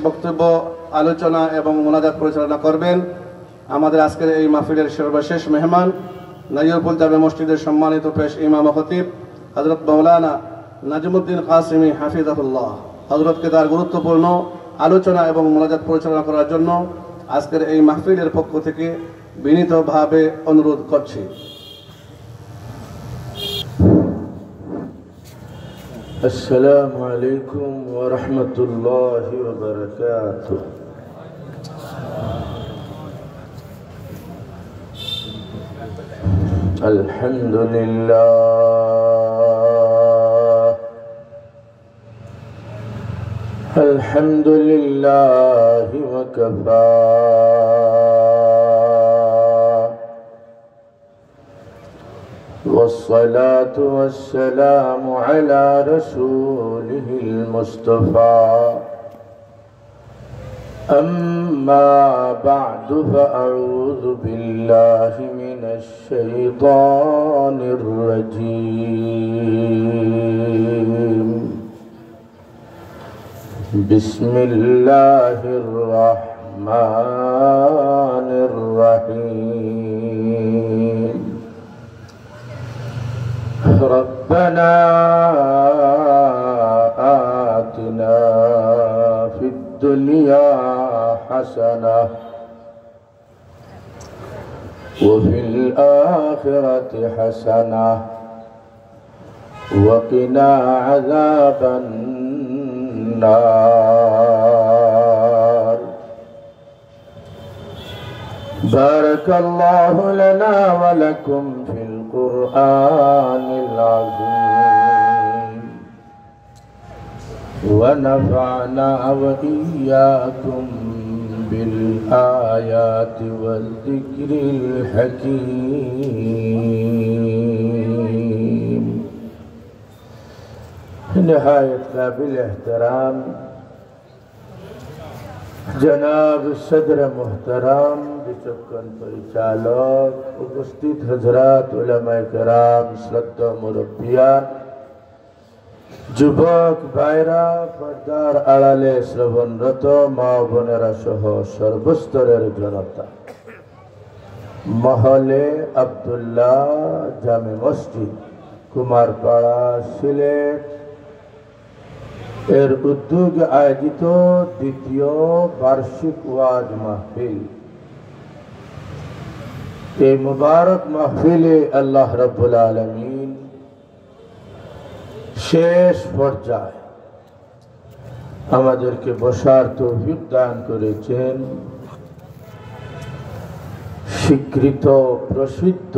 বক্তব্য, আলোচনা এবং মোনাজাত পরিচালনা করবেন আমাদের আজকের এই মাহফিলের সর্বশেষ মেহমান নাইয়রপুর জামে মসজিদের সম্মানিত পেশ ইমাম ও খতিব হযরত মাওলানা নাজমুদ্দিন কাসিমি হাফিজাহুল্লাহ। হযরতকে তার গুরুত্বপূর্ণ আলোচনা এবং মোনাজাত পরিচালনা করার জন্য আজকের এই মাহফিলের পক্ষ থেকে বিনীতভাবে অনুরোধ করছি। السلام عليكم ورحمة الله وبركاته. الحمد لله الحمد لله وكفى والصلاة والسلام على رسوله المصطفى أما بعد فأعوذ بالله من الشيطان الرجيم بسم الله الرحمن الرحيم ربنا آتنا في الدنيا حسنة وفي الآخرة حسنة وقنا عذاب النار. بارك الله لنا ولكم في القرآن العظيم ونفعنا وإياكم بالآيات والذكر الحكيم. نهاية قابل احترام जनाब सदर मोहतरम विचक्षण परिचालक उपस्थित हजरात उलमाए कराम श्रद्धा मुरब्बियान যুবক ভাইরা পর্দার আড়ালে শ্রবণরত মা বোনেরা সহ সর্বস্তরের জনতা, মহলে আব্দুল্লাহ জামে মসজিদ কুমারপাড়া সিলেট এর উদ্যোগে আয়োজিত দ্বিতীয় বার্ষিক ওয়াজ মাহফিল, এই মুবারক মাহফিলে আল্লাহ রাব্বুল আলামিন শেষ পর্যায়ে আমাদেরকে বসার তৌফিক দান করেছেন। স্বীকৃত প্রসিদ্ধ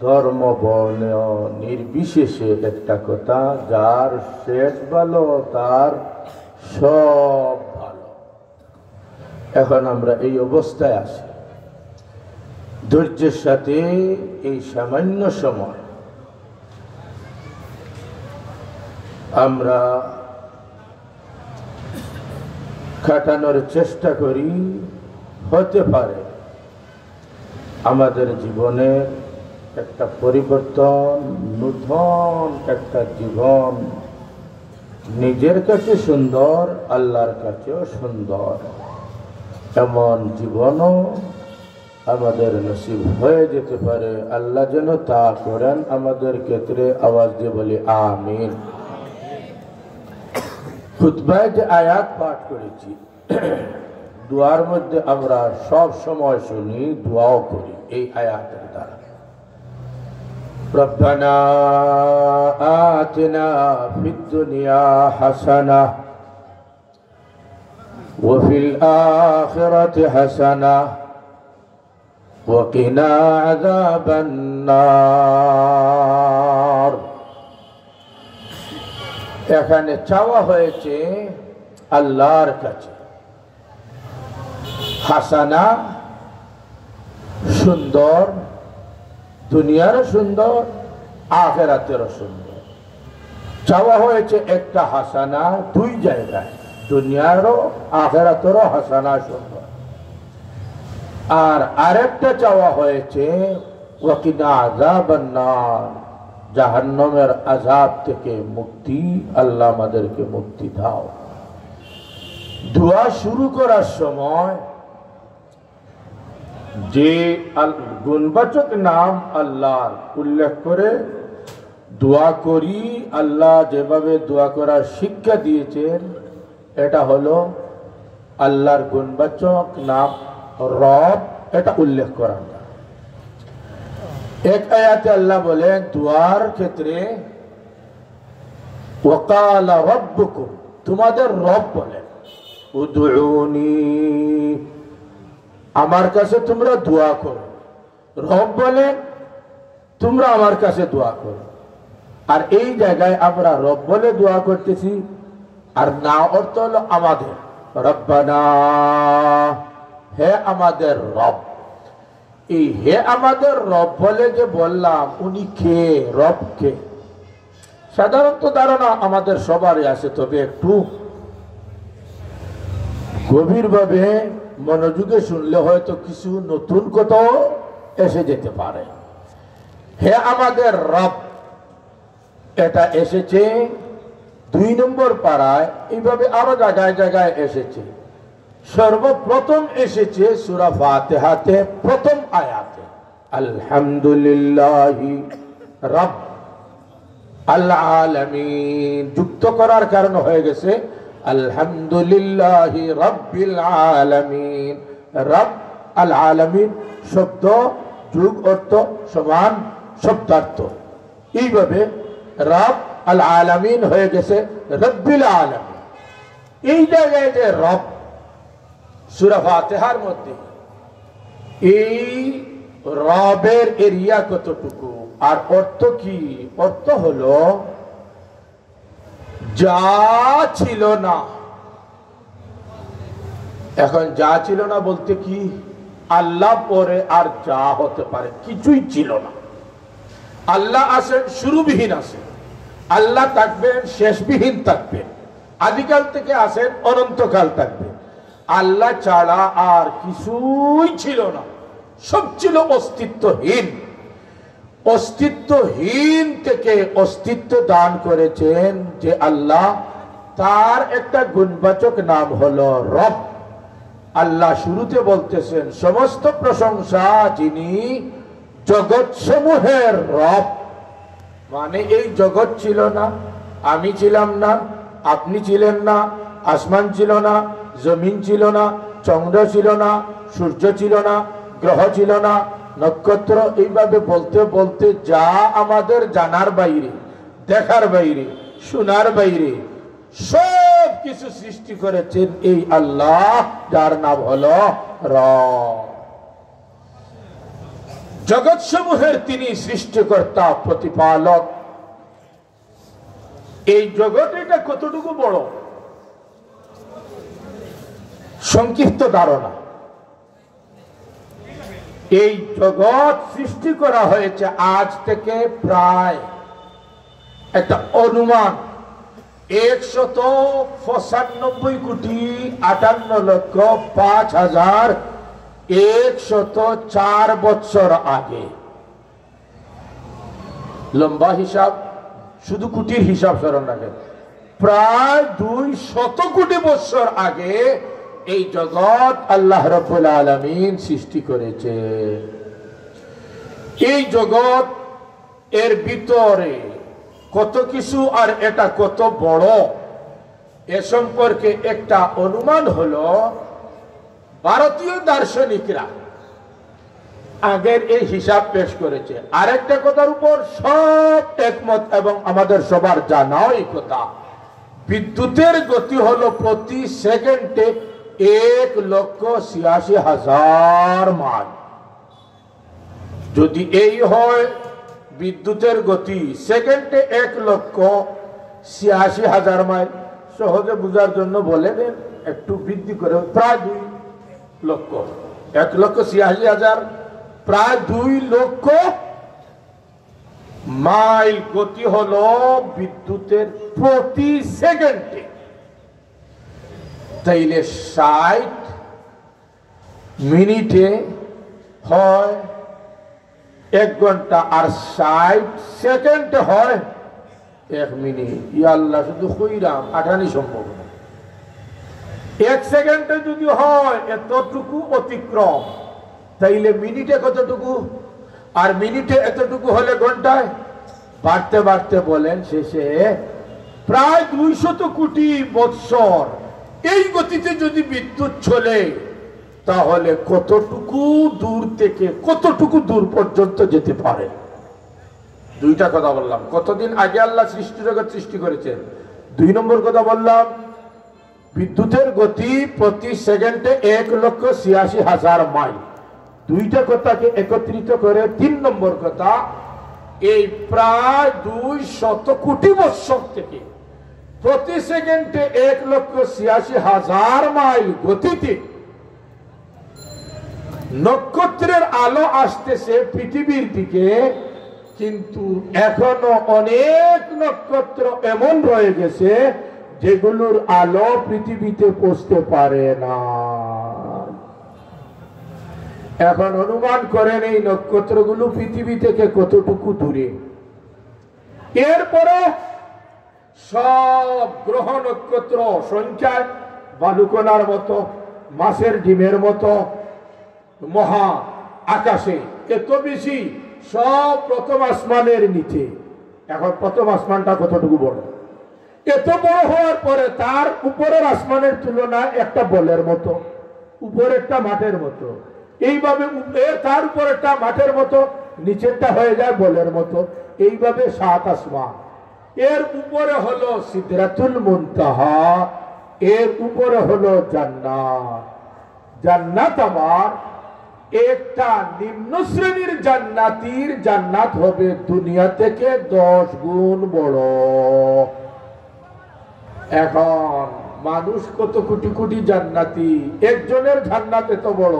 ধর্ম বর্ণ নির্বিশেষে একটা কথা, যার শেষ ভালো তার সব ভালো। এখন আমরা এই অবস্থায় আছি, ধৈর্যের সাথে এই সামান্য সময় আমরা কাটানোর চেষ্টা করি। হতে পারে আমাদের জীবনের একটা পরিবর্তন, নূতন একটা জীবন, নিজের কাছে সুন্দর, আল্লাহর কাছেও সুন্দর, এমন জীবনও আমাদের নসিব হয়ে যেতে পারে। আল্লাহ যেন তা করেন আমাদের ক্ষেত্রে। আওয়াজ দিয়ে বলি আমিন। খুতবায় যে আয়াত পাঠ করেছি, দোয়ার মধ্যে আমরা সব সময় শুনি, দোয়াও করি এই আয়াতের দ্বারা। রব্বানা আতিনা ফিদ দুনিয়া হাসানাহ ওয়া ফিল আখিরাতি হাসানাহ ওয়া কিনা আযাবান নার। এখানে চাওয়া হয়েছে আল্লাহর কাছে হাসানা, সুন্দর, দুনিয়ারও সুন্দর, আখিরাতেরও সুন্দর। চাওয়া হয়েছে একটা হাসানা দুই জায়গায়, দুনিয়ারও আখিরাতেরও হাসানা সুন্দর। আর আরেকটা চাওয়া হয়েছে ওয়াকিনা আযাবান নার, জাহান্নামের আযাব থেকে মুক্তি। আল্লাহ আমাদেরকে মুক্তি দাও। দোয়া শুরু করার সময় যে গুণবাচক নাম আল্লাহর উল্লেখ করে দোয়া করি, আল্লাহ যেভাবে দোয়া করার শিক্ষা দিয়েছেন এটা হলো আল্লাহর গুণবাচক নাম রব, এটা উল্লেখ করা। এক আয়াতে আল্লাহ বলেন দোয়ার ক্ষেত্রে ওয়াকালা রাব্বুকুম, তোমাদের রব বলেন উদউনি, আমার কাছে তোমরা দোয়া করো। রব বলেন তোমরা আমার কাছে দোয়া করো। আর এই জায়গায় আমরা রব বলে দোয়া করতেছি, আর না অর্থ হলো আমাদের রব্বানা, হে আমাদের রব। এই হে আমাদের রব বলে যে বললাম, উনি কে? রব কে? সাধারণত ধারণা আমাদের সবারই আছে, তবে একটু গভীরভাবে মনোযোগে শুনলে হয়তো কিছু নতুন কথাও এসে যেতে পারে। হে আমাদের রব, এটা এসেছে 2 নম্বর পারায়, এইভাবে আরো জায়গায় জায়গায় এসেছে। সর্বপ্রথম এসেছে সূরা ফাতিহাতে প্রথম আয়াতে, আলহামদুলিল্লাহি রাব আল আলামিন, যুক্ত করার কারণে হয়ে গেছে আলহামদুলিল্লাহি রাব্বিল আলামিন। রব আল আলামিন শব্দ যুগ অর্থ সমান শব্দার্থ, এইভাবে রব আল আলামিন হয়ে গেছে রব্বিল আলামিন। এই জায়গায় যে রব সূরা ফাতিহার মধ্যে, এই রবের এরিয়া কতটুকু আর অর্থ কি? অর্থ হলো যা ছিল না। এখন যা ছিল না বলতে কি? আল্লাহ পরে আর যা হতে পারে কিছুই ছিল না। আল্লাহ আসেন শুরুবিহীন আসেন, আল্লাহ থাকবেন শেষবিহীন থাকবেন, আদিকাল থেকে আসেন অনন্তকাল থাকবেন। আল্লাহ ছাড়া আর কিছুই ছিল না, সব ছিল অস্তিত্বহীন। অস্তিত্বহীন থেকে অস্তিত্ব দান করেছেন যে আল্লাহ, তার একটা গুণবাচক নাম হলো রব। আল্লাহ শুরুতে বলতেছেন সমস্ত প্রশংসা যিনি জগৎ সমূহের রব। মানে এই জগৎ ছিল না, আমি ছিলাম না, আপনি ছিলেন না, আসমান ছিল না, জমিন ছিল না, চন্দ্র ছিল না, সূর্য ছিল না, গ্রহ ছিল না, নক্ষত্র, এইভাবে বলতে বলতে যা আমাদের জানার বাইরে, দেখার বাইরে, শোনার বাইরে সব কিছু সৃষ্টি করেছেন এই আল্লাহ, যার নাম হলো রব। জগৎ সমূহের তিনি সৃষ্টিকর্তা, প্রতিপালক। এই জগৎ এটা কতটুকু বড়? সংক্ষিপ্ত ধারণা, এই জগৎ সৃষ্টি করা হয়েছে আজ থেকে প্রায় একটা অনুমান 195,05,104 বছর আগে। লম্বা হিসাব, শুধু কোটির হিসাব স্মরণ রাখেন, প্রায় 200 কোটি বছর আগে এই জগৎ আল্লাহ রাব্বুল আলামিন সৃষ্টি করেছে। এই জগৎ এর ভিতরে কত কিছু, আর এটা কত বড়, এ সম্পর্কে একটা অনুমান হলো ভারতীয় দার্শনিকরা আগের এই হিসাব পেশ করেছে। আরেকটা কথার উপর সব একমত এবং আমাদের সবার জানাও এই কথা, বিদ্যুতের গতি হলো প্রতি সেকেন্ডে 1,86,000 মাইল। যদি এই হয় বিদ্যুতের গতি, সেকেন্ডে 1,86,000 মাইল, সহজে বুঝার জন্য বলে দেন, একটু বৃদ্ধি করে প্রায় 2 লক্ষ, 1,86,000, প্রায় 2 লক্ষ মাইল গতি হলো বিদ্যুতের প্রতি সেকেন্ডে। তাইলে 60 মিনিটে হয় 1 ঘন্টা, আর 60 সেকেন্ডে হয় 1 মিনিট। ইয়া আল্লাহ, শুধু কইরাম আঠানি সম্ভব না। 1 সেকেন্ডে যদি হয় এতটুকু অতিক্রম, তাইলে মিনিটে কতটুকু, আর মিনিটে এতটুকু হলে ঘন্টায় বাড়তে বাড়তে বলেন শেষে প্রায় 200 কোটি বৎসর এই গতিতে যদি বিদ্যুৎ চলে, তাহলে কতটুকু দূর থেকে কতটুকু দূর পর্যন্ত যেতে পারে। দুইটা কথা বললাম, কতদিন আগে আল্লাহ সৃষ্টি জগৎ সৃষ্টি করেছেন। 2 নম্বর কথা বললাম, বিদ্যুতের গতি প্রতি সেকেন্ডে 1,86,000 মাইল। দুইটা কথাকে একত্রিত করে 3 নম্বর কথা, এই প্রায় 200 কোটি বৎসর থেকে প্রতি সেকেন্ডে 1,86,000 মাইল গতিতে নক্ষত্রের আলো আসতেছে পৃথিবীর দিকে, কিন্তু এখনো অনেক নক্ষত্র এমন রয়ে গেছে যেগুলোর আলো পৃথিবীতে পৌঁছতে পারে না। এখন অনুমান করেন এই নক্ষত্রগুলো পৃথিবী থেকে কতটুকু দূরে। এরপরে সব গ্রহ নক্ষত্র সংখ্যায় বালুকণার মতো, মাছের ডিমের মতো মহা আকাশে এত বেশি, সব প্রথম আসমানের নিচে। এখন প্রথম আসমানটা কতটুকু বড়, এত বড় হওয়ার পরে তার উপরের আসমানের তুলনায় একটা বলের মতো, উপরেরটা মাঠের মতো, এইভাবে তার উপরেরটা মাঠের মতো, নিচেরটা হয়ে যায় বলের মতো, এইভাবে 7 আসমান। এর উপরে হলো সিদরাতুল মুনতাহা, এর উপরে হলো জান্নাত। জান্নাত আমার একটা নিম্ন শ্রেণীর জান্নাতীর জান্নাত হবে দুনিয়া থেকে 10 গুণ বড়। এখন মানুষ কত কোটি কোটি জান্নাতি, একজনের জান্নাত এত বড়।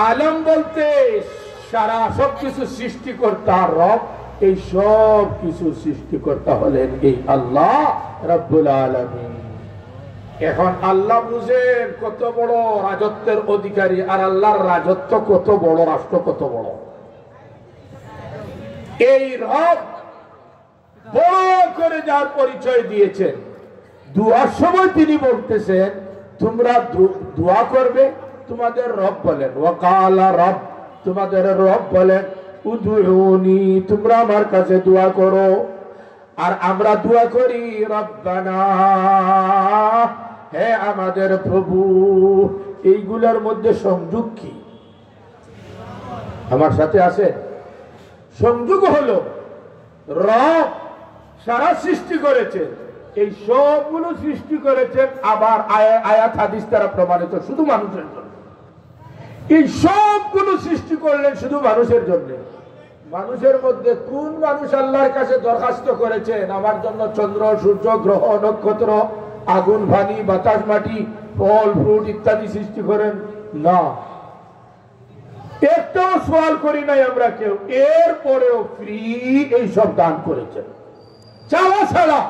আলম বলতে সারা সবকিছু সৃষ্টিকর্তা রব, এই সব কিছু সৃষ্টিকর্তা হলেন এই আল্লাহ রাব্বুল আলামিন। এখন আল্লাহ বুঝেন কত বড় রাজত্বের অধিকারী, আর আল্লাহর রাজত্ব কত বড়, রাষ্ট্র কত বড়। এই রব বড় করে যার পরিচয় দিয়েছেন, দুয়ার সময় তিনি বলতেছেন তোমরা দোয়া করবে, তোমাদের রব বলেন ওয়াকালা রব, তোমাদের রব বলেন উদুউনি, তোমরা আমার কাছে দোয়া করো। আর আমরা দোয়া করি রব্বানা, হে আমাদের প্রভু। এইগুলোর মধ্যে সংযোগ কি? আমার সাথে আছে সংযোগ হলো রব সারা সৃষ্টি করেছেন, এই সবগুলো সৃষ্টি করেছেন আবার আয়াত হাদিস দ্বারা প্রমাণিত শুধু মানুষের জন্য। এই সবগুলো সৃষ্টি করলেন শুধু মানুষের জন্য। মানুষের মধ্যে কোন মানুষ আল্লাহর কাছে দরখাস্ত করেছেন আমার জন্য চন্দ্র সূর্য গ্রহ নক্ষত্র আগুন পানি বাতাস মাটি ফল ফ্রুট ইত্যাদি সৃষ্টি করেন? না, একটাও সওয়াল করি নাই আমরা কেউ। এরপরেও ফ্রি এই সব দান করেছেন চাওয়া ছাড়া।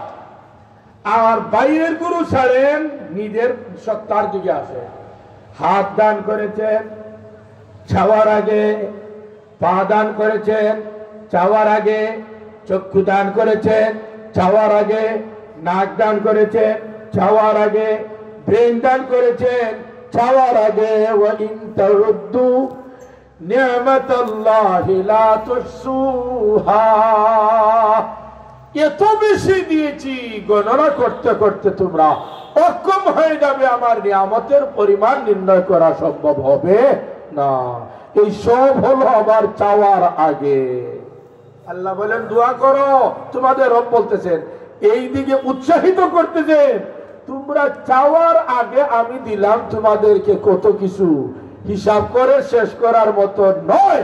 আর বাইরের গুরু ছাড়েন, নিজের সত্তার দিকে আসে। হাত দান করেছেন চাওয়ার আগে, পা দান করেছেন চাওয়ার আগে, চক্ষু দান করেছেন চাওয়ার আগে, নাক দান করেছেন চাওয়ার আগে, ব্রেন দান করেছেন চাওয়ার আগে। ওয়া ইন তাউদ্দু নি'মাতাল্লাহি লা তুহসুহা, এত বেশি দিয়েছি গণনা করতে করতে তোমরা অক্ষম হয়ে যাবে, আমার নিয়ামতের পরিমাণ নির্ণয় করা সম্ভব হবে না। এই সব হলো আবার চাওয়ার আগে। আল্লাহ বলেন দোয়া করো, তোমাদের রব বলতেছেন, এই দিকে উৎসাহিত করতেছেন, তোমরা চাওয়ার আগে আমি দিলাম তোমাদেরকে কত কিছু, হিসাব করে শেষ করার মতো নয়।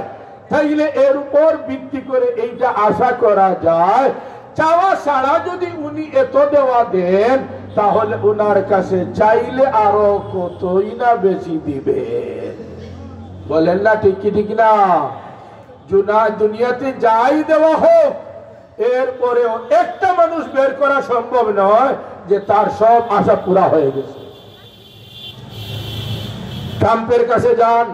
তাইলে এর উপর ভিত্তি করে এইটা আশা করা যায়, চাওয়া ছাড়া যদি উনি এত দেওয়া দেন, তাহলে উনার কাছে চাইলে আরো কতই না বেশি দিবে। বলেন না ঠিক কি ঠিক না? দুনিয়াতে যাই দেওয়া হোক, এরপরেও একটা মানুষ বের করা সম্ভব নয় যে তার সব আশা পুরা হয়ে গেছে। ট্রাম্পের কাছে যান,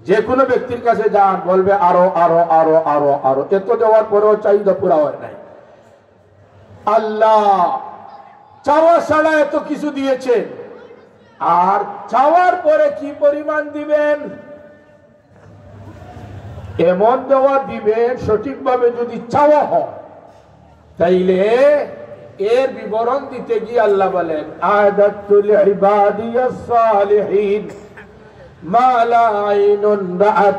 যে কোনো ব্যক্তির কাছে যান, বলবে আরো আরো আরো আরো আরো, এত দেওয়ার পরেও চাহিদা পুরা হয় নাই। আল্লাহ চাওয়া ছাড়া এত কিছু দিয়েছেন, আর চাওয়ার পরে কি পরিমাণ দিবেন? এমন দেওয়া দিবেন সঠিকভাবে যদি চাওয়া হয়, তাইলে এর বিবরণ দিতে গিয়ে আল্লাহ বলেন, আ'দাতুল ইবাদিয়াস সালিহিন মা লা আইনুন রাআত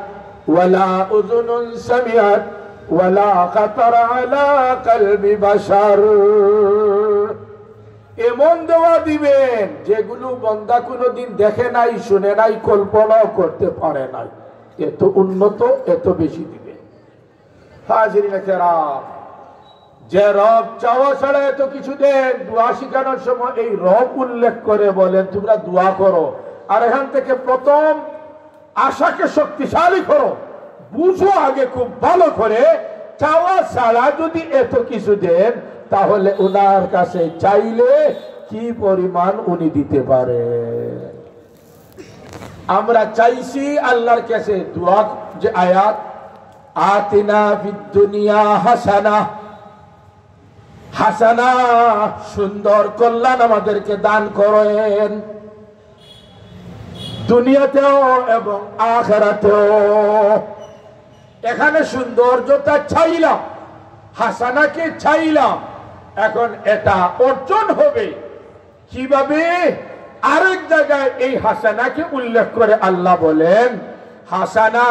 ওয়ালা উযুনুন সামিআত ওয়ালা খাতারা আলা কলবি বাশার। এমন দেওয়া দিবেন যেগুলো বান্দা কোনোদিন দেখে নাই, শুনে নাই, কল্পনাও করতে পারে নাই। এত উন্নত, এত বেশি দিবেন। হাজিরিনে কেরাম, যে রব চাওয়া ছাড়া এত কিছু দেন, দোয়া শিখানোর সময় এই রব উল্লেখ করে বলেন তোমরা দোয়া করো। আর এখান থেকে প্রথম আশাকে শক্তিশালী করো, বুঝো আগে খুব ভালো করে, চাওয়া ছাড়া যদি এত কিছু দেন তাহলে উনার কাছে চাইলে কি পরিমাণ উনি দিতে পারে। আমরা চাইছি আল্লাহর কাছে দোয়া, যে আয়াত আতিনা ফিদ দুনিয়া হাসানা, হাসানা সুন্দর কল্যাণ আমাদেরকে দান করেন, দুনিয়াতেও এবং আখিরাতেও। এখানে সৌন্দর্যটা চাইলাম, হাসানাকে চাইলাম, এখন এটা অর্জন হবে কিভাবে? আরেক জায়গায় এই হাসানাকে উল্লেখ করে আল্লাহ বলেন, হাসানা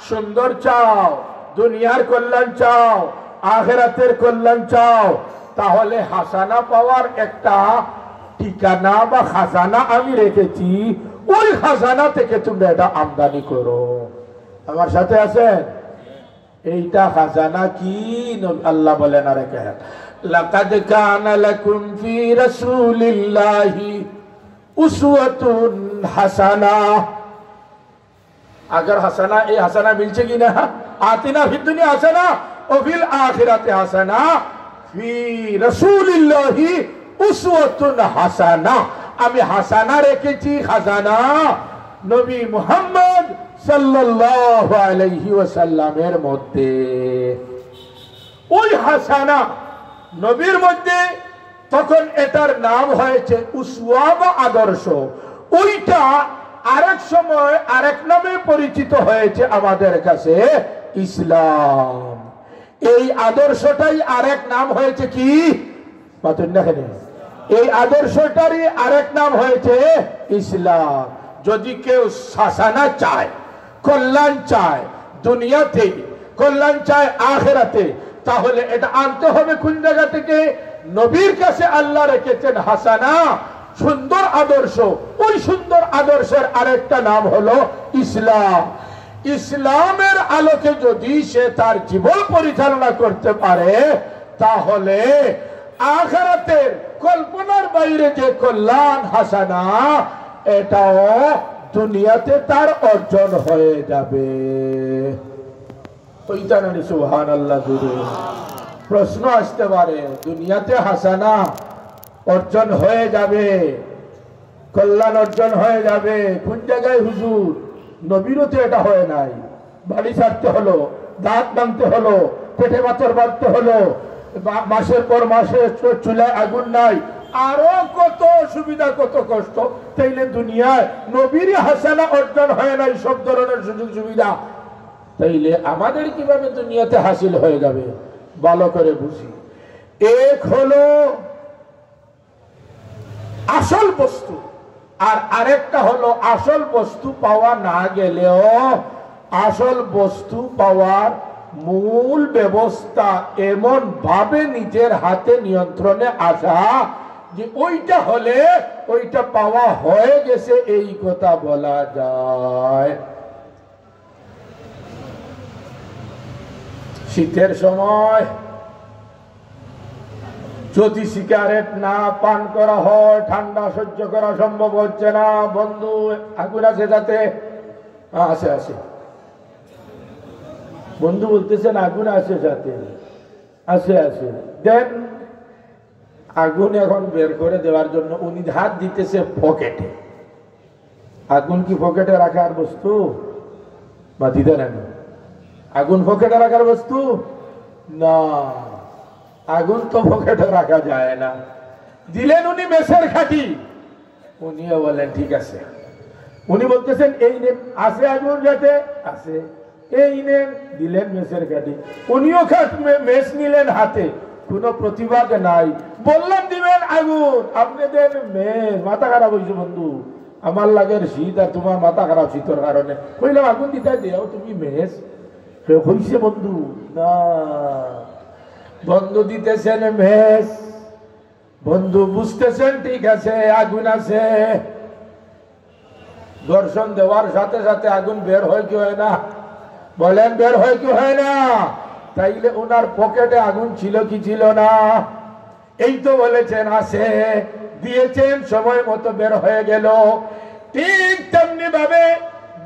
সুন্দর চাও, দুনিয়ার কল্যাণ চাও, আখিরাতের কল্যাণ চাও, তাহলে হাসানা পাওয়ার একটা ঠিকানা বা খাজানা আমি রেখেছি, ওই খাজানা থেকে তোমরা এটা আমদানি করো। আমার সাথে আছেন? এইটা খাজানা কি? আল্লাহ বলেন আর এক আয়াত, লাকাদ কানা লাকুম ফি রাসূলিল্লাহি উসওয়াতুন হাসানা। अगर हसना ये हसना मिलছে কি না? आतिना फिद दुनिया हसना और फिल आखिरत हसना फी रसूलिल्लाहि उस्वतुन हसना। আমি হাসানা রেখেছি, খাজানা নবী মুহাম্মদ সাল্লাল্লাহু আলাইহি ওয়াসাল্লামের মধ্যে। ওই হাসানা নবীর মধ্যে, তখন এটার নাম হয়েছে উসওয়া বা আদর্শ। ওইটা আরেক সময় আরেক নামে পরিচিত হয়েছে আমাদের কাছে ইসলাম। এই আদর্শটাই আরেক নাম হয়েছে কি? এই আদর্শটারই আরেক নাম হয়েছে ইসলাম। যদি কেউ হাসানা চায়, কল্যাণ চায়, দুনিয়াতে কল্যাণ চায়, আখিরাতে, তাহলে এটা আনতে হবে কোন জায়গা থেকে? নবীর কাছে আল্লাহ রেখেছেন হাসানা, সুন্দর আদর্শ। ওই সুন্দর আদর্শের আরেকটা নাম হলো ইসলাম। ইসলামের আলোকে যদি সে তার জীবন পরিচালনা করতে পারে, তাহলে আখিরাতের কল্পনার বাইরে যে কল্যাণ হাসানা, এটাও দুনিয়াতে তার অর্জন হয়ে যাবে। সুবহানাল্লাহ। প্রশ্ন আসতে পারে, দুনিয়াতে হাসানা অর্জন হয়ে যাবে, কল্যাণ অর্জন হয়ে যাবে, কোন জায়গায় হুজুর? নবীরও তো এটা হয় নাই। বাড়ি ছাড়তে হলো, দাঁত ভাঙতে হলো, পেটে পাথর বাঁধতে হলো, মাসের পর মাসে চুলায় আগুন নাই, আরো কত অসুবিধা, কত কষ্ট। তাইলে দুনিয়ায় নবীর হাসানা অর্জন হয় নাই, সব ধরনের সুযোগ সুবিধা, তাইলে আমাদের কিভাবে দুনিয়াতে হাসিল হয়ে যাবে? ভালো করে বুঝি। এক হলো আসল বস্তু, আর আরেকটা হলো আসল বস্তু পাওয়া না গেলেও আসল বস্তু পাওয়ার মূল ব্যবস্থা এমন ভাবে নিজের হাতে নিয়ন্ত্রণে আসা যে ওইটা হলে ওইটা পাওয়া হয়ে গেছে, এই কথা বলা যায়। শীতের সময় যদি সিগারেট না পান করা হয়, ঠান্ডা সহ্য করা সম্ভব হচ্ছে না। বন্ধু আগুন আছে যাতে? আছে আছে। বন্ধু বলতেছেন আগুন আছে যাতে? আছে আছে। দেন আগুন এখন বের করে দেওয়ার জন্য উনি হাত দিতেছে পকেটে। আগুন কি পকেটে রাখার বস্তু? বা দিতে না, আগুন পকেটে রাখার বস্তু না। আগুন তো পকেটে রাখা যায় না। দিলেন উনি মেসের খাটি, উনিও বলেন ঠিক আছে। উনি বলতেছেন এই নেন, আছে আগুন যাতে আছে, এই নেন, দিলেন মেসের কাঠি। উনিও মেস নিলেন হাতে, কোনো প্রতিবাদ নাই। বললাম দিবেন আগুন, আপনি দেন মেস। মাথা খারাপ হয়েছে বন্ধু, আমার লাগের শীত আর তোমার মাথা খারাপ শীতের কারণে। কইলাম আগুন দিতে দেও, তুমি মেস হইছে বন্ধু না। বন্ধু দিতেছেন মেস, বন্ধু বুঝতেছেন ঠিক আছে আগুন আছে। দর্শন দেওয়ার সাথে সাথে আগুন বের হয় কি হয় না? বলেন বের হয় কি হয় না? তাইলে ওনার পকেটে আগুন ছিল কি ছিল না? এই তো বলেছেন আছে, দিয়েছেন, সময় মতো বের হয়ে গেল। ঠিক তেমনি ভাবে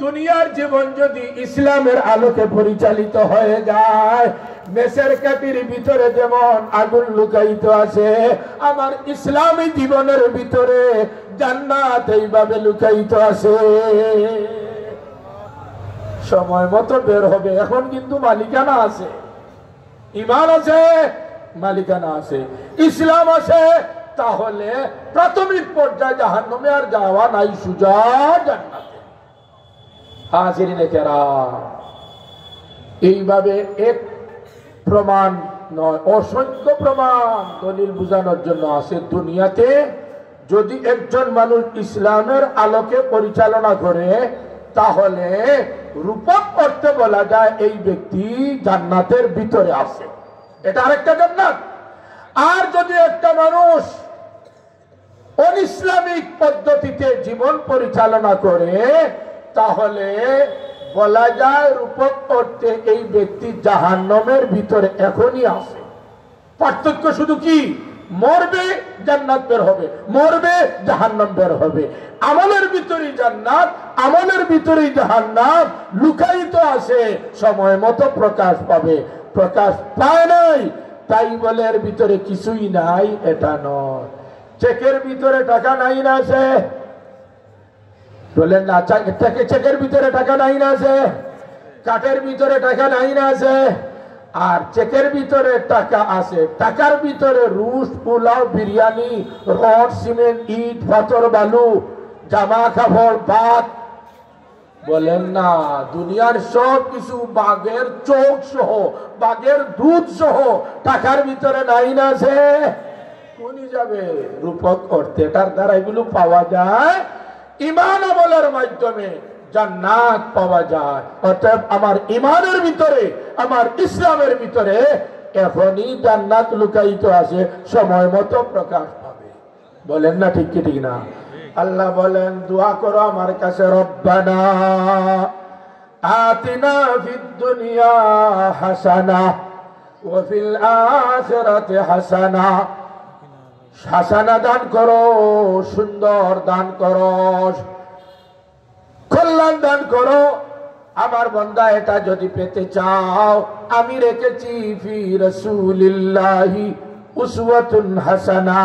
দুনিয়ার জীবন যদি ইসলামের আলোকে পরিচালিত হয়ে যায়, মেসের কাঠির ভিতরে যেমন আগুন লুকায়িত আছে, আমার ইসলামী জীবনের ভিতরে জান্নাত এইভাবে লুকায়িত আছে। সময় মতো বের হবে। এখন কিন্তু মালিকানা আছে, ঈমান আছে, মালিকানা আছে, ইসলাম আছে। তাহলে প্রাথমিক পর্যায়ে জাহান্নামে আর যাওয়া নাই, সুজা জান্নাতে। হাজিরিনে কেরাম, এইভাবে এক প্রমাণ নয়, অসংখ্য প্রমাণ দলিল বুঝানোর জন্য আছে। দুনিয়াতে যদি একজন মানুষ ইসলামের আলোকে পরিচালনা করে, তাহলে রূপক করতে বলা যায় এই ব্যক্তি জান্নাতের ভিতরে আছে, এটা আরেকটা জান্নাত। আর যদি একটা মানুষ অনিসলামিক পদ্ধতিতে জীবন পরিচালনা করে, তাহলে বলা যায় রূপক করতে এই ব্যক্তি জাহান্নামের ভিতরে এখনই আছে। পার্থক্য শুধু কি? মরবে জান্নাত বের হবে, মরবে জাহান্নাম বের হবে। আমলের ভিতরেই জান্নাত, আমলের ভিতরেই জাহান্নাম লুকায়িত আছে, সময় মতো প্রকাশ পাবে। প্রকাশ পায় নাই তাই বলে এর ভিতরে কিছুই নাই, এটা নয়। চেকের ভিতরে টাকা নাই না আছে, বলেন না, চেকের ভিতরে টাকা নাই না আছে, কাঠের ভিতরে টাকা নাই না আছে, আর চেকের ভিতরে টাকা আছে। টাকার ভিতরে রুশ, পোলাও, বিরিয়ানি, রড, সিমেন্ট, ইট, পাথর, বালু, জামা কাপড়, ভাত। বলেন না, দুনিয়ার সব কিছু বাঘের চোখ সহ, বাঘের দুধ সহ টাকার ভিতরে নাই না আছে। কোনি যাবে রূপক করতে? এটার দ্বারা এগুলো পাওয়া যায়, ঈমান আমলের মাধ্যমে জান্নাত পাওয়া যায়। অতএব আমার ঈমানের ভিতরে, আমার ইসলামের ভিতরে এখনই জান্নাত লুকায়িত আছে, সময় মতো প্রকাশ পাবে। বলেন না ঠিক কি ঠিক না? আল্লাহ বলেন দোয়া করো আমার কাছে, রব্বানা আতিনা ফিদ দুনিয়া হাসানা ওয়া ফিল আখিরাতি হাসানা। হাসানা দান করো, সুন্দর দান করো, কল্যাণ দান করো। আমার বান্দা এটা যদি পেতে চাও, আমি রেখেছি ফি রাসূলিল্লাহি উসওয়াতুন হাসানা।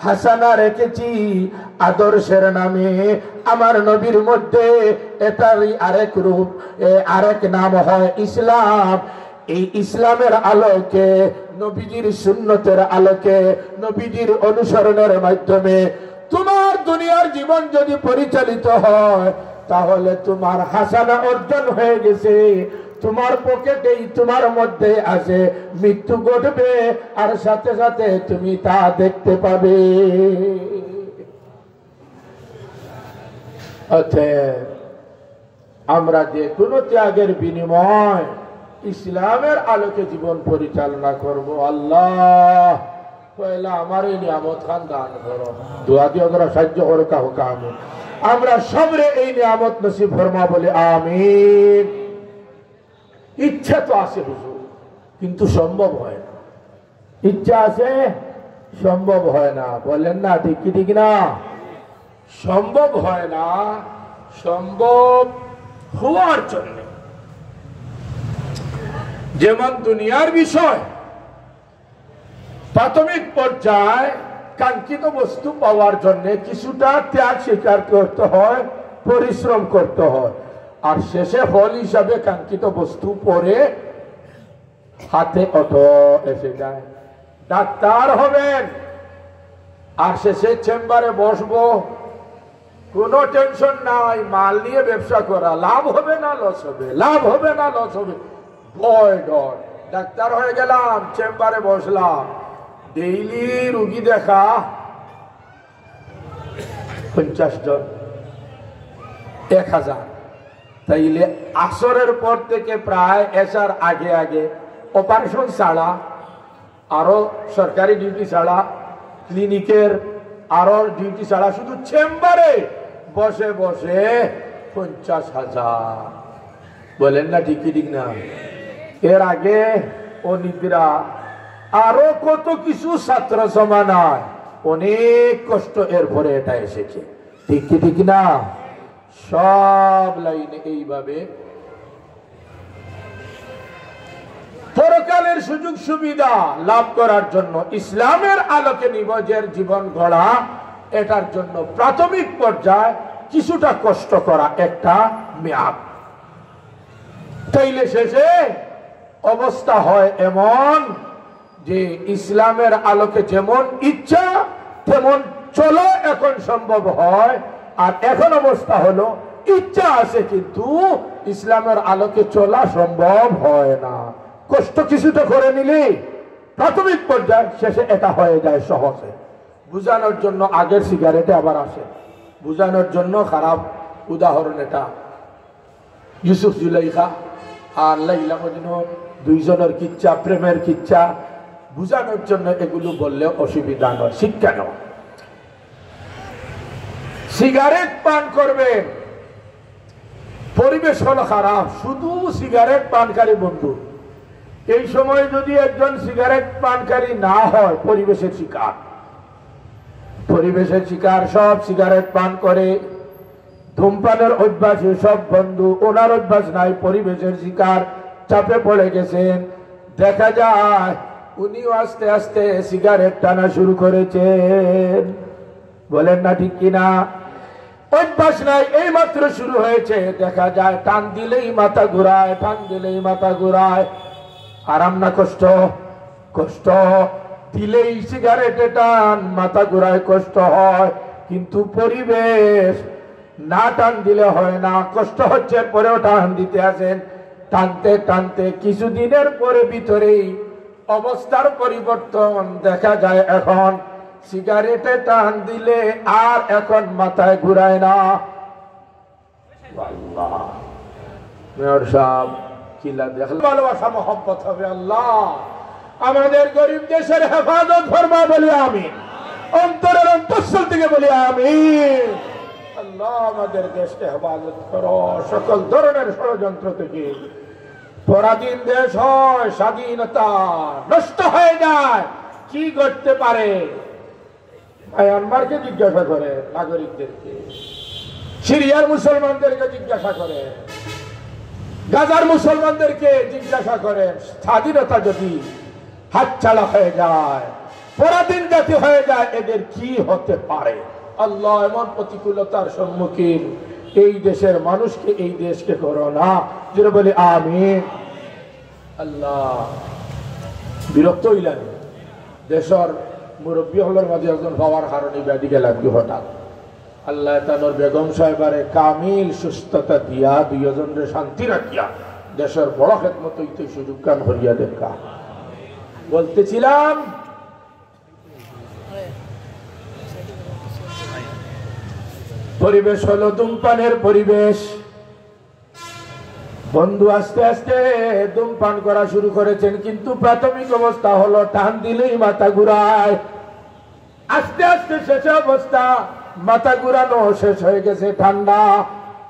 হাসানা রেখেছি আদর্শের নামে, আমার নবীর মধ্যে এটারই আরেক রূপ, আরেক নাম হয় ইসলাম। এই ইসলামের আলোকে, নবীজির সুন্নতের আলোকে, নবীজির অনুসরণের মাধ্যমে তোমার দুনিয়ার জীবন যদি পরিচালিত হয়, তাহলে তোমার হাসানা অর্জন হয়ে গেছে। তোমার পকেটেই, তোমার মধ্যে আছে, মৃত্যু ঘটবে আর সাথে সাথে তুমি তা দেখতে পাবে। আমরা যে কোনো ত্যাগের বিনিময় ইসলামের আলোকে জীবন পরিচালনা করব। আল্লাহ পয়লা আমার এই নিয়ামত খান দান করো, দোয়া দিয়ে ওরা সাহায্য করো, কাহো কামে আমরা সবরে এই নিয়ামত নসিব ফরমা বলে আমিন। ইচ্ছা তো আছে হুজুর, কিন্তু সম্ভব হয় না। ইচ্ছা আছে, সম্ভব হয় না। বলেন না ঠিক কি ঠিক না? সম্ভব হয় না। সম্ভব হওয়ার জন্য, যেমন দুনিয়ার বিষয় প্রাথমিক পর্যায়ে কাঙ্ক্ষিত বস্তু পাওয়ার জন্য কিছুটা ত্যাগ স্বীকার করতে হয়, পরিশ্রম করতে হয়, আর শেষে ফল হিসাবে কাঙ্ক্ষিত বস্তু পরে হাতে অটো এসে যায়। ডাক্তার হবেন, আর শেষে চেম্বারে বসবো, কোনো টেনশন নাই, মাল নিয়ে ব্যবসা করা, লাভ হবে না লস হবে, লাভ হবে না লস হবে, ভয় ডর। ডাক্তার হয়ে গেলাম, চেম্বারে বসলাম, ডেইলি রুগী দেখা 50 জন, 1000। তাইলে আসরের পর থেকে প্রায় এসার আগে আগে অপারেশন ছাড়া, আরো সরকারি ডিউটি ছাড়া, ক্লিনিকের আরো ডিউটি ছাড়া, শুধু চেম্বারে বসে বসে 50,000। বলেন না ঠিক কি ঠিক না? এর আগে অনিদ্রা, আরো কত কিছু ছাত্র সমানায়, অনেক কষ্ট, এরপরে এটা এসেছে। ঠিক কি ঠিক না? সব লাইনে এইভাবে পরকালের সুযোগ সুবিধা লাভ করার জন্য, ইসলামের আলোকে নিজের জীবন গড়া, এটার জন্য প্রাথমিক পর্যায়ে কিছুটা কষ্ট করা একটা মেয়াদ। তাইলে শেষে অবস্থা হয় এমন যে ইসলামের আলোকে যেমন ইচ্ছা তেমন চলো এখন সম্ভব হয়, আর এখন অবস্থা হলো ইচ্ছা আছে কিন্তু ইসলামের আলোকে চলা সম্ভব হয় না। কষ্ট কিছুটা করে নিলে প্রাথমিক পর্যায়ে, শেষে এটা হয়ে যায় সহজে। বুঝানোর জন্য আগের সিগারেটে আবার আসে, বুঝানোর জন্য খারাপ উদাহরণ এটা। ইউসুফ জুলাইখা আর লাইলা মজনু, দুইজনের কিচ্ছা, প্রেমের কিচ্ছা, বুঝানোর জন্য এগুলো বললে অসুবিধা নয়, শিক্ষা নেওয়া। সিগারেট পান করবেন, পরিবেশ হলো খারাপ, শুধু সিগারেট পানকারী বন্ধু। এই সময় যদি একজন সিগারেট পানকারী না হয়, পরিবেশের শিকার, পরিবেশের শিকার। সব সিগারেট পান করে, ধূমপানের অভ্যাস, সব বন্ধু, ওনার অভ্যাস নাই, পরিবেশের শিকার, চাপে পড়ে গেছেন। দেখা যায় উনিও আস্তে আস্তে সিগারেট টানা শুরু করেছেন। বলেন না ঠিক কিনা? অভ্যাস নাই, এই মাত্র শুরু হয়েছে। দেখা যায় টান দিলেই মাথা ঘুরায়, টান দিলেই মাথা ঘুরায়। আরাম না কষ্ট? কষ্ট দিলেই সিগারেটে টান, মাথা ঘুরায়, কষ্ট হয়। কিন্তু পরিবেশ না টান দিলে হয় না, কষ্ট হচ্ছে, পরেও টান দিতে আছেন। টানতে টানতে কিছুদিনের পরে ভিতরেই অবস্থার পরিবর্তন দেখা যায়। এখন সিগারেটে টান দিলে আর এখন মাথায় ঘুরায় না। আল্লাহ মেয়র সাহেব কিলা দেখলে ভালোবাসা মহব্বত হবে। আল্লাহ আমাদের গরিব দেশের হেফাজত ফরমা, বলি আমিন। অন্তরের অন্তঃস্থল থেকে বলি আমিন। আল্লাহ আমাদের দেশকে হেফাজত করো সকল ধরনের ষড়যন্ত্র থেকে। পরাধীন দেশ হয়, স্বাধীনতা নষ্ট হয়ে যায়, কি করতে পারে? মায়ানমারকে জিজ্ঞাসা করে, নাগরিকদেরকে, সিরিয়ার মুসলমানদেরকে জিজ্ঞাসা করে, গাজার মুসলমানদেরকে জিজ্ঞাসা করেন, স্বাধীনতা যদি হাতছাড়া হয়ে যায়, পরাধীন জাতি হয়ে যায়, এদের কি হতে পারে? আল্লাহ এমন প্রতিকূলতার সম্মুখীন এই দেশের মানুষকে, এই দেশকে করো না, যেটা বলি আমিন। আল্লাহ বিরক্ত হইলেন, দেশের মুরব্বী হলের মাঝে একজন পাওয়ার কারণে ব্যাধিকে লাগবে হঠাৎ। আল্লাহ তানোর বেগম সাহেবারে কামিল সুস্থতা দিয়া, দুইজনের শান্তি রাখিয়া দেশের বড় খেদমত হইতে সুযোগ গান হরিয়া দেখা। বলতেছিলাম পরিবেশ হলো ধূমপানের পরিবেশ। বন্ধু আস্তে আস্তে ধূমপান করা শুরু করেছেন, কিন্তু প্রাথমিক অবস্থা হলো টান দিলেই মাথা ঘুরায়। আস্তে আস্তে শেষ অবস্থা, মাথা ঘুরানো শেষ হয়ে গেছে, ঠান্ডা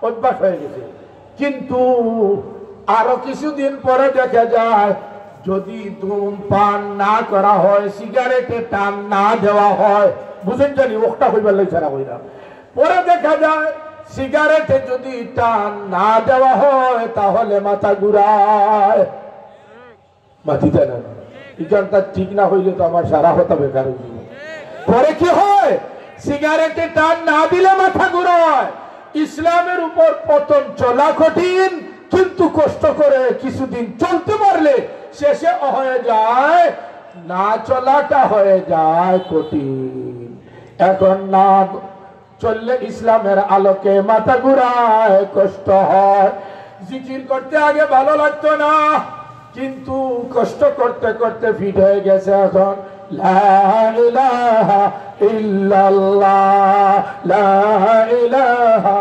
অভ্যাস হয়ে গেছে। কিন্তু আরো কিছুদিন পরে দেখা যায় যদি ধূমপান না করা হয়, সিগারেটে টান না দেওয়া হয়, বুঝেন জানি ওটা হইবার লাগে ছাড়া হই না। পরে দেখা যায় সিগারেটে যদি টান না দেওয়া হয় তাহলে মাথা ঘুরায়। মাথিতে না, এখানটা ঠিক না হইলে তো আমার সারা হতা বেকার হয়ে যাবে। পরে কি হয়? সিগারেটে টান না দিলে মাথা ঘুরায়। ইসলামের উপর পতন চলা কঠিন, কিন্তু কষ্ট করে কিছুদিন চলতে পারলে শেষে হয়ে যায় না চলাটা হয়ে যায় কঠিন। এখন না চললে ইসলামের আলোকে মাথা ঘুরায়, কষ্ট হয়। জিকির করতে আগে ভালো লাগতো না, কিন্তু কষ্ট করতে করতে ফিট হয়ে গেছে এখন। লা ইলাহা ইল্লাল্লাহ, লা ইলাহা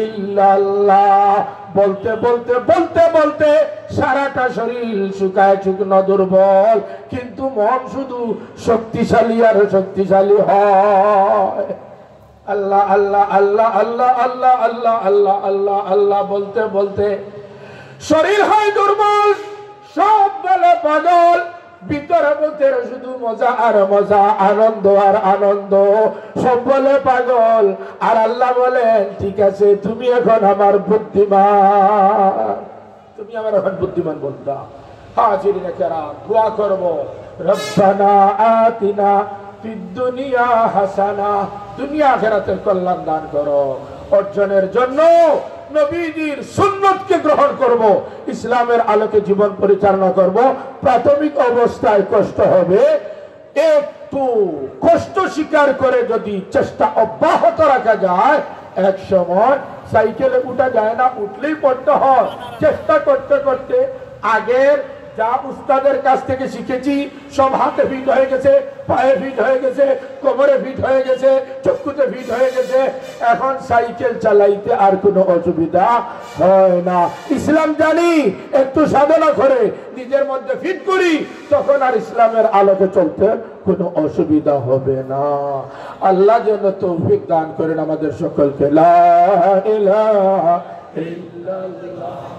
ইল্লাল্লাহ বলতে বলতে বলতে বলতে সারাটা শরীর শুকায় শুকনো দুর্বল, কিন্তু মন শুধু শক্তিশালী আর শক্তিশালী হয়। আল্লাহ আল্লাহ আল্লাহ আল্লাহ আল্লাহ আল্লাহ আল্লাহ আল্লাহ আল্লাহ বলতে বলতে শরীর হয় দুর্বল, সব বলে পাগল, ভিতরে ভিতরে শুধু মজা আর মজা, আনন্দ আর আনন্দ, সব বলে পাগল। আর আল্লাহ বলেন ঠিক আছে, তুমি এখন আমার বুদ্ধিমান, তুমি আমার এখন বুদ্ধিমান বলতা। হাজিরিনে কেরাম, দোয়া করব, রব্বানা আতিনা ফিদ দুনিয়া হাসানা, দুনিয়া আখিরাতের কল্যাণ দান করো। অর্জনের জন্য নবীজির সুন্নতকে গ্রহণ করব, ইসলামের আলোকে জীবন পরিচালনা করব। প্রাথমিক অবস্থায় কষ্ট হবে, একটু কষ্ট স্বীকার করে যদি চেষ্টা অব্যাহত রাখা যায়, এক সময় সাইকেলে উঠা যায় না, উঠলেই পড়তে হয়। চেষ্টা করতে করতে আগের যা উস্তাদের কাছ থেকে শিখেছি সব হাতে ফিট হয়ে গেছে, পায়ে ফিট হয়ে গেছে, কোমরে ফিট হয়ে গেছে, চক্ষুতে ফিট হয়ে গেছে। এখন সাইকেল চালাইতে আর কোনো অসুবিধা হয় না। ইসলাম জানি, একটু সাধনা করে নিজের মধ্যে ফিট করি, তখন আর ইসলামের আলোকে চলতে কোনো অসুবিধা হবে না। আল্লাহ যেন তৌফিক দান করেন আমাদের সকলকে। লা ইলাহা ইল্লাল্লাহ।